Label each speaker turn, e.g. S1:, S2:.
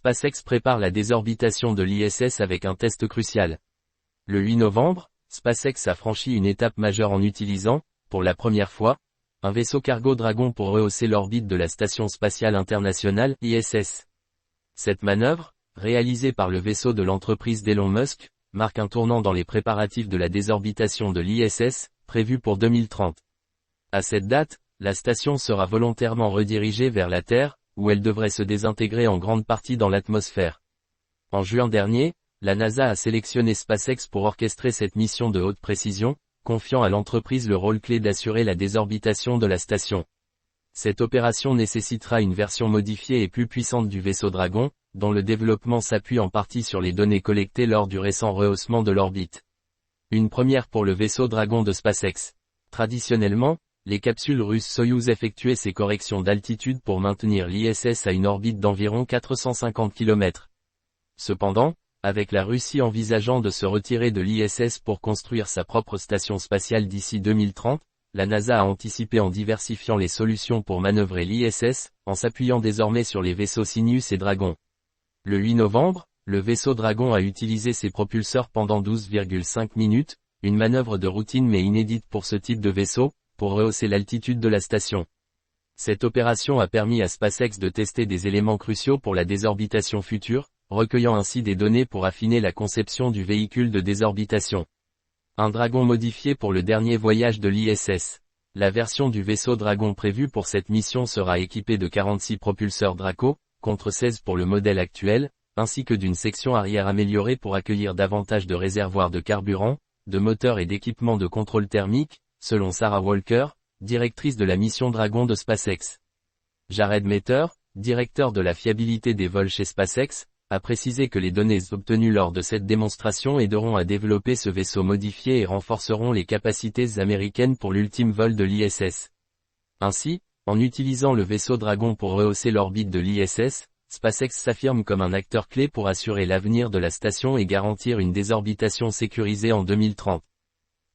S1: SpaceX prépare la désorbitation de l'ISS avec un test crucial. Le 8 novembre, SpaceX a franchi une étape majeure en utilisant, pour la première fois, un vaisseau cargo Dragon pour rehausser l'orbite de la Station spatiale internationale, ISS. Cette manœuvre, réalisée par le vaisseau de l'entreprise d'Elon Musk, marque un tournant dans les préparatifs de la désorbitation de l'ISS, prévue pour 2030. À cette date, la station sera volontairement redirigée vers la Terre, où elle devrait se désintégrer en grande partie dans l'atmosphère. En juin dernier, la NASA a sélectionné SpaceX pour orchestrer cette mission de haute précision, confiant à l'entreprise le rôle clé d'assurer la désorbitation de la station. Cette opération nécessitera une version modifiée et plus puissante du vaisseau Dragon, dont le développement s'appuie en partie sur les données collectées lors du récent rehaussement de l'orbite. Une première pour le vaisseau Dragon de SpaceX. Traditionnellement, les capsules russes Soyouz effectuaient ces corrections d'altitude pour maintenir l'ISS à une orbite d'environ 450 km. Cependant, avec la Russie envisageant de se retirer de l'ISS pour construire sa propre station spatiale d'ici 2030, la NASA a anticipé en diversifiant les solutions pour manœuvrer l'ISS, en s'appuyant désormais sur les vaisseaux Cygnus et Dragon. Le 8 novembre, le vaisseau Dragon a utilisé ses propulseurs pendant 12,5 minutes, une manœuvre de routine mais inédite pour ce type de vaisseau, pour rehausser l'altitude de la station. Cette opération a permis à SpaceX de tester des éléments cruciaux pour la désorbitation future, recueillant ainsi des données pour affiner la conception du véhicule de désorbitation. Un Dragon modifié pour le dernier voyage de l'ISS. La version du vaisseau Dragon prévue pour cette mission sera équipée de 46 propulseurs Draco, contre 16 pour le modèle actuel, ainsi que d'une section arrière améliorée pour accueillir davantage de réservoirs de carburant, de moteurs et d'équipements de contrôle thermique, selon Sarah Walker, directrice de la mission Dragon de SpaceX. Jared Meter, directeur de la fiabilité des vols chez SpaceX, a précisé que les données obtenues lors de cette démonstration aideront à développer ce vaisseau modifié et renforceront les capacités américaines pour l'ultime vol de l'ISS. Ainsi, en utilisant le vaisseau Dragon pour rehausser l'orbite de l'ISS, SpaceX s'affirme comme un acteur clé pour assurer l'avenir de la station et garantir une désorbitation sécurisée en 2030.